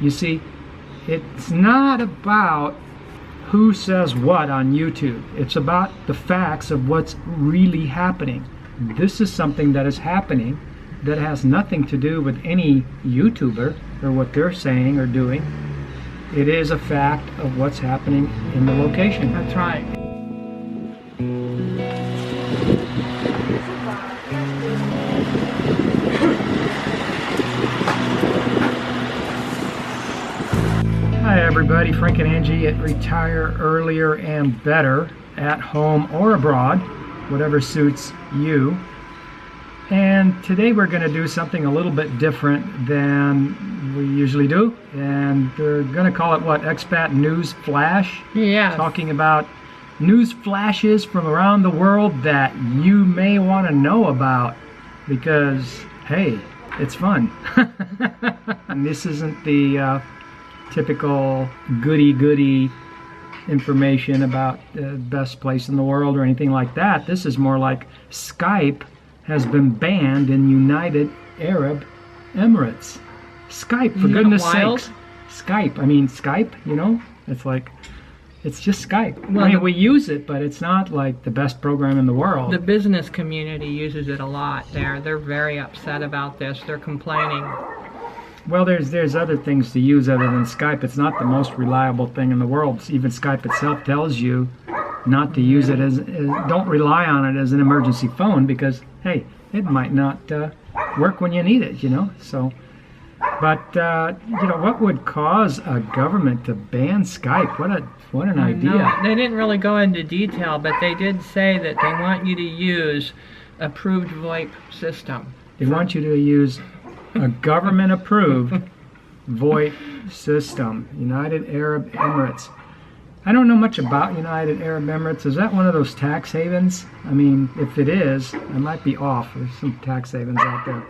You see, it's not about who says what on YouTube. It's about the facts of what's really happening. This is something that is happening that has nothing to do with any YouTuber or what they're saying or doing. It is a fact of what's happening in the location. That's right. Hi everybody, Frank and Angie at Retire Earlier and Better, at home or abroad, whatever suits you. And today we're going to do something a little bit different than we usually do, and we're going to call it what? Expat News Flash? Yeah. Talking about news flashes from around the world that you may want to know about because, hey, it's fun. And this isn't the typical goody-goody information about the best place in the world or anything like that. This is more like Skype has been banned in United Arab Emirates. Skype, for goodness sakes. Skype, I mean Skype, you know? It's like, it's just Skype. Well, I mean, we use it, but it's not like the best program in the world. The business community uses it a lot there. They're very upset about this. They're complaining. Well, there's other things to use other than Skype. It's not the most reliable thing in the world. Even Skype itself tells you not to use it as don't rely on it as an emergency phone because, hey, it might not work when you need it, you know. So, but you know, what would cause a government to ban Skype? What an idea! No, they didn't really go into detail, but they did say that they want you to use approved VoIP system. They want you to use a government-approved VoIP system. United Arab Emirates. I don't know much about United Arab Emirates. Is that one of those tax havens? I mean, if it is, I might be off. There's some tax havens out there.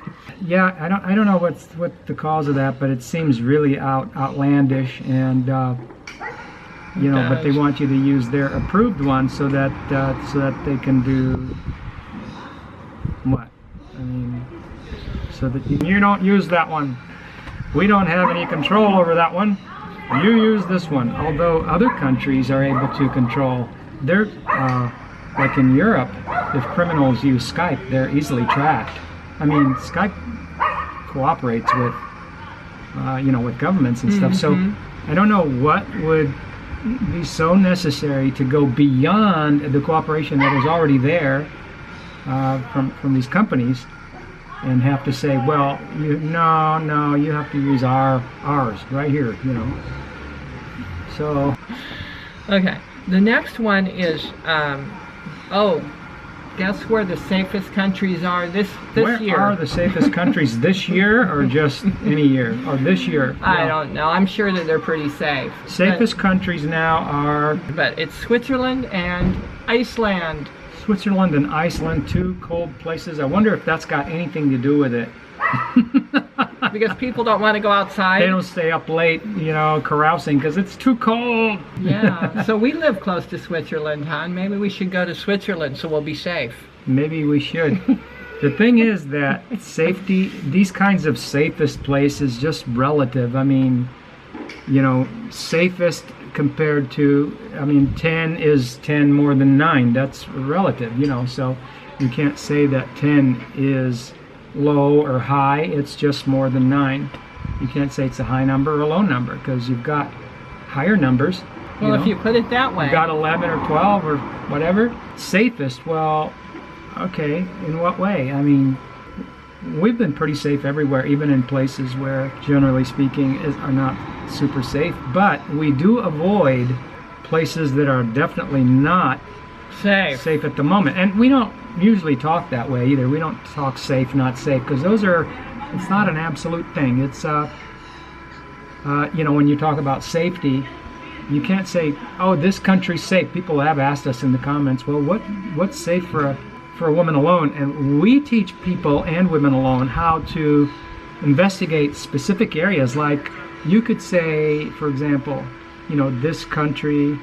Yeah, I don't know what the cause of that, but it seems really outlandish, and you know, but they want you to use their approved one so that they can do what? I mean, so that you don't use that one. We don't have any control over that one. You use this one. Although other countries are able to control. They're like in Europe, if criminals use Skype, they're easily tracked. I mean, Skype cooperates with you know, with governments and stuff. So I don't know what would be so necessary to go beyond the cooperation that is already there from these companies. And have to say, well, no, you have to use ours right here, you know. So, okay, the next one is, guess where the safest countries are this year? Where are the safest countries this year, or just any year, or this year? I don't know. I'm sure that they're pretty safe. Safest countries now are... But it's Switzerland and Iceland. Switzerland and Iceland, two cold places. I wonder if that's got anything to do with it. Because people don't want to go outside. They don't stay up late, you know, carousing because it's too cold. Yeah, so we live close to Switzerland, hon. Maybe we should go to Switzerland so we'll be safe. Maybe we should. The thing is that safety, these kinds of safest places, just relative. I mean, you know, safest compared to, I mean, 10 is 10 more than 9. That's relative, you know, so you can't say that 10 is low or high. It's just more than 9. You can't say it's a high number or a low number because you've got higher numbers. Well, if you put it that way. You've got 11 or 12 or whatever. Safest, well, okay, in what way? I mean, we've been pretty safe everywhere, even in places where, generally speaking, are not super safe. But we do avoid places that are definitely not safe at the moment. And we don't usually talk that way either. We don't talk safe, not safe, because those are, it's not an absolute thing. It's, you know, when you talk about safety, you can't say, oh, this country's safe. People have asked us in the comments, well, what's safe for a woman alone? And we teach people and women alone how to investigate specific areas. Like you could say, for example, you know, this country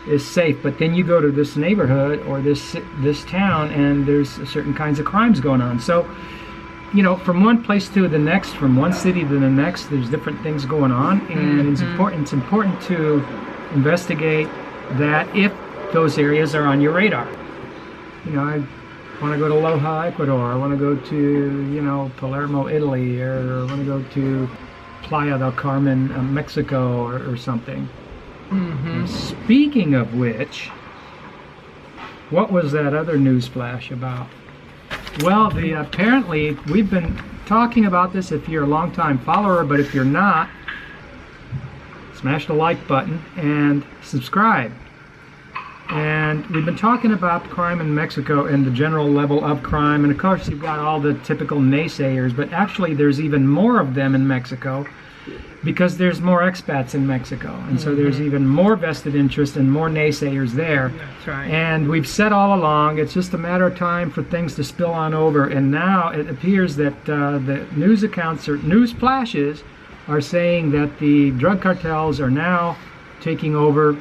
is safe, but then you go to this neighborhood or this town and there's certain kinds of crimes going on. So from one place to the next, from one city to the next, there's different things going on, and it's important to investigate that if those areas are on your radar. I want to go to Loja, Ecuador. I want to go to, Palermo, Italy, or I want to go to Playa del Carmen, Mexico, or something. Speaking of which, what was that other news flash about? Well, apparently we've been talking about this if you're a long-time follower, but if you're not, smash the like button and subscribe. And we've been talking about crime in Mexico and the general level of crime, and of course you've got all the typical naysayers, but actually there's even more of them in Mexico because there's more expats in Mexico, and so there's even more vested interest and more naysayers there. That's right. And we've said all along, it's just a matter of time for things to spill on over, and now it appears that the news accounts or news flashes are saying that the drug cartels are now taking over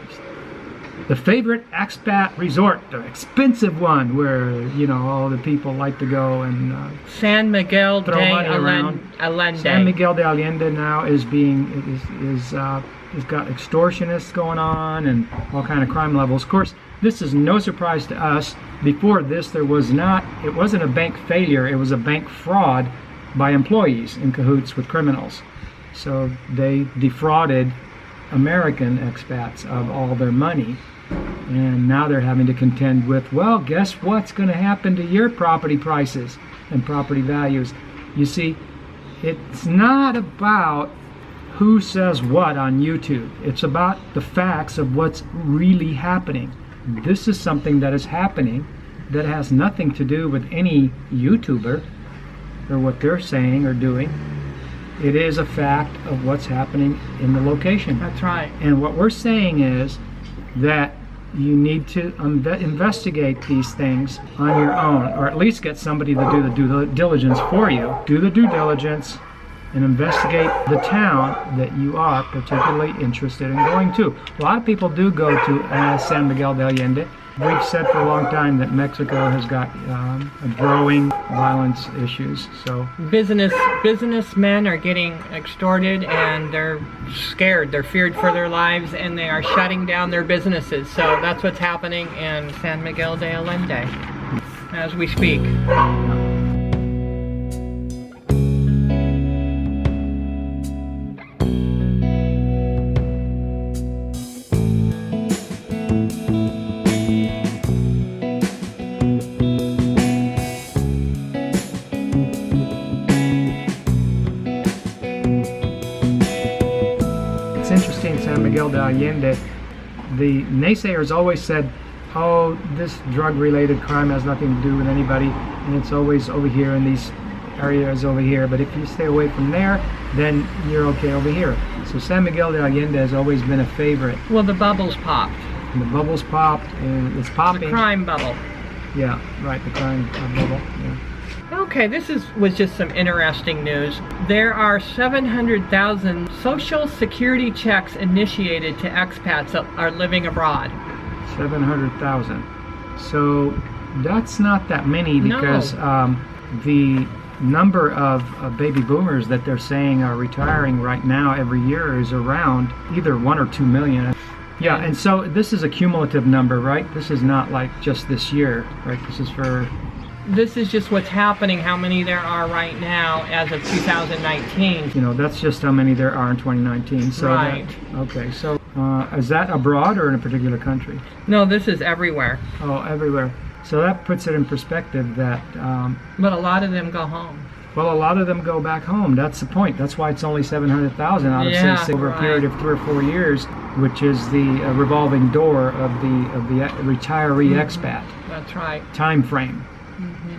the favorite expat resort, the expensive one where all the people like to go and San Miguel de throw money around. Allende. San Miguel de Allende now is has got extortionists going on and all kind of crime levels. Of course, this is no surprise to us. Before this, it wasn't a bank failure, it was a bank fraud by employees in cahoots with criminals. So they defrauded American expats of all their money, and now they're having to contend with, well, guess what's going to happen to your property prices and property values? You see, it's not about who says what on YouTube. It's about the facts of what's really happening. This is something that is happening that has nothing to do with any YouTuber or what they're saying or doing. It is a fact of what's happening in the location. That's right. And what we're saying is that you need to investigate these things on your own, or at least get somebody to do the due diligence for you. Do the due diligence and investigate the town that you are particularly interested in going to. A lot of people do go to San Miguel de Allende. We've said for a long time that Mexico has got a growing violence issues. So businessmen are getting extorted, and they're scared. They're feared for their lives, and they are shutting down their businesses. So that's what's happening in San Miguel de Allende as we speak. San Miguel de Allende, the naysayers always said, oh, this drug-related crime has nothing to do with anybody, and it's always over here in these areas over here, but if you stay away from there, then you're okay over here. So San Miguel de Allende has always been a favorite. Well, the bubbles popped. And the bubbles popped, and it's popping. The crime bubble. Yeah, right, the crime bubble, yeah. Okay, was just some interesting news. There are 700,000 Social Security checks initiated to expats that are living abroad. 700,000. So that's not that many because the number of baby boomers that they're saying are retiring right now every year is around either 1 or 2 million. Yeah, and so this is a cumulative number, right? This is not like just this year, right? This is just what's happening, how many there are right now as of 2019. That's just how many there are in 2019. So right. Okay, so is that abroad or in a particular country? No, this is everywhere. Oh, everywhere. So that puts it in perspective that... but a lot of them go home. Well, a lot of them go back home. That's the point. That's why it's only 700,000 out of say over a period of 3 or 4 years, which is the revolving door of the retiree expat. That's right. Time frame.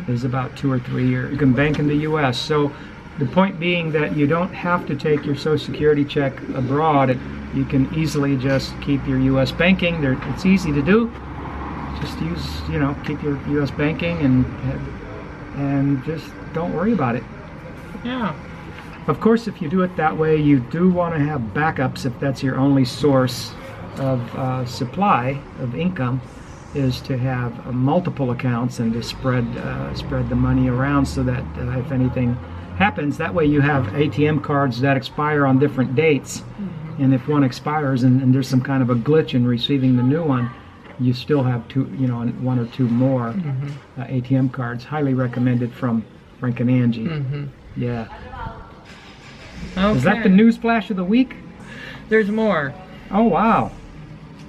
Is about 2 or 3 years. You can bank in the U.S. So the point being that you don't have to take your Social Security check abroad. You can easily just keep your U.S. banking. It's easy to do. Just keep your U.S. banking and just don't worry about it. Yeah. Of course, if you do it that way, you do want to have backups if that's your only source of supply of income. is to have multiple accounts and to spread the money around so that if anything happens, that way you have ATM cards that expire on different dates. And if one expires and there's some kind of a glitch in receiving the new one, you still have two, one or two more ATM cards. Highly recommended from Frank and Angie. Yeah. Okay. Is that the news flash of the week? There's more. Oh, wow.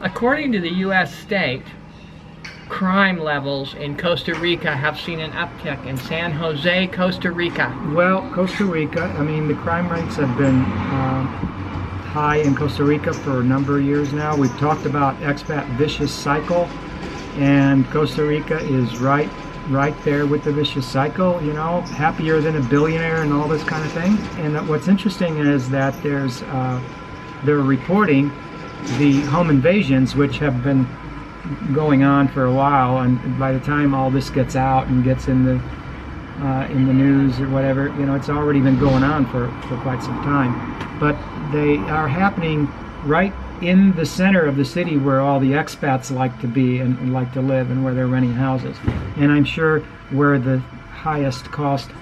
According to the U.S. state, crime levels in Costa Rica have seen an uptick in San Jose, Costa Rica. Well, Costa Rica, I mean, the crime rates have been high in Costa Rica for a number of years now. We've talked about expat vicious cycle, and Costa Rica is right there with the vicious cycle, happier than a billionaire and all this kind of thing. And what's interesting is that they're reporting the home invasions, which have been going on for a while, and by the time all this gets out and gets in the news or whatever, it's already been going on for quite some time. But they are happening right in the center of the city where all the expats like to be and like to live, and where they're renting houses. And I'm sure where the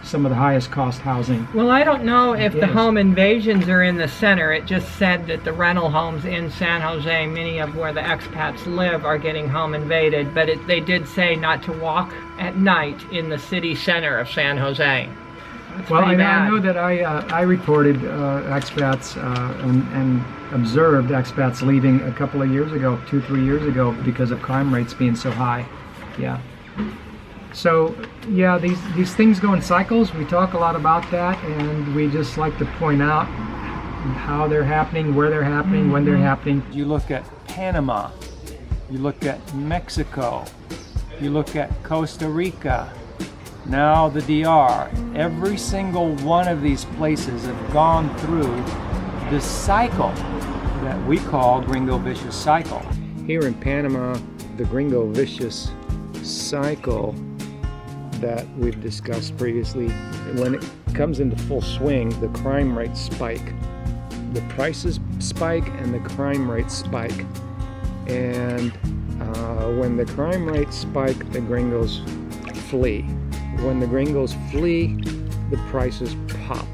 some of the highest cost housing. Well, I don't know if the home invasions are in the center. It just said that the rental homes in San Jose, many of where the expats live, are getting home invaded. But they did say not to walk at night in the city center of San Jose. Well, I know that I reported expats and observed expats leaving a couple of years ago, 2-3 years ago, because of crime rates being so high. Yeah. So, yeah, these things go in cycles. We talk a lot about that, and we just like to point out how they're happening, where they're happening, when they're happening. You look at Panama, you look at Mexico, you look at Costa Rica, now the DR. Every single one of these places have gone through this cycle that we call Gringo vicious cycle. Here in Panama, the Gringo vicious cycle that we've discussed previously, when it comes into full swing, the crime rates spike. The prices spike and the crime rates spike. And when the crime rates spike, the gringos flee. When the gringos flee, the prices pop.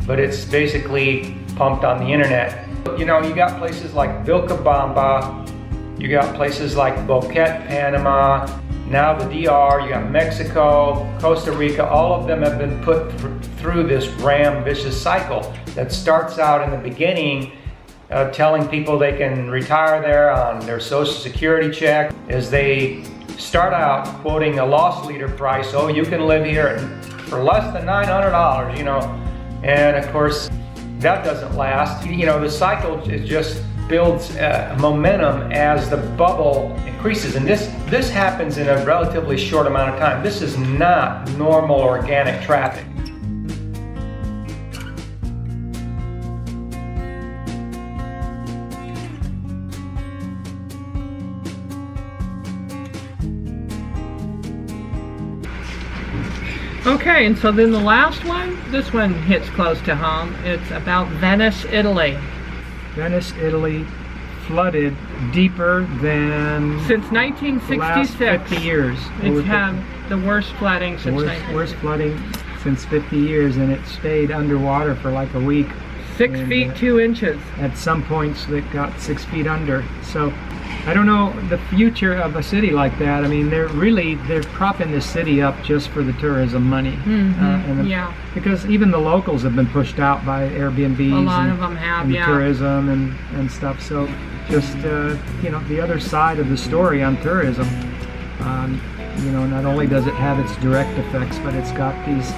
But it's basically pumped on the internet. You got places like Vilcabamba, you got places like Boquete, Panama, now the DR, you got Mexico, Costa Rica. All of them have been put through this vicious cycle that starts out in the beginning telling people they can retire there on their Social Security check, as they start out quoting a loss leader price. Oh, you can live here for less than $900, and of course that doesn't last. The cycle just builds momentum as the bubble increases, and this happens in a relatively short amount of time. This is not normal organic traffic. Okay, and so then the last one, this one hits close to home. It's about Venice, Italy. Venice, Italy, flooded deeper than since 1966. The last 50 years. It's had the worst flooding since worst flooding since 50 years, and it stayed underwater for like a week. 6 feet 2 inches. At some points, it got 6 feet under. So I don't know the future of a city like that. I mean, they're propping this city up just for the tourism money. Because even the locals have been pushed out by Airbnbs. A lot of them have, and tourism and stuff. So just the other side of the story on tourism. Not only does it have its direct effects, but it's got these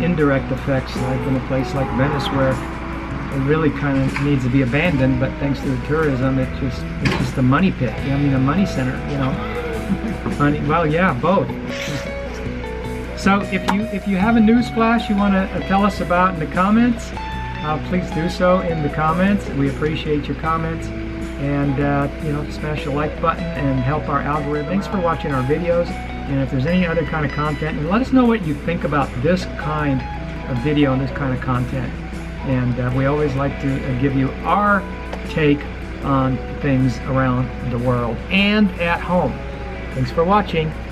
indirect effects, like in a place like Venice, where it really kind of needs to be abandoned, but thanks to the tourism, it's just a money pit. A money center. Money. Well, yeah, both. So if you have a news flash you want to tell us about in the comments, please do so in the comments. We appreciate your comments, and smash the like button and help our algorithm. Thanks for watching our videos, and if there's any other kind of content, and let us know what you think about this kind of video and this kind of content. And we always like to give you our take on things around the world and at home. Thanks for watching.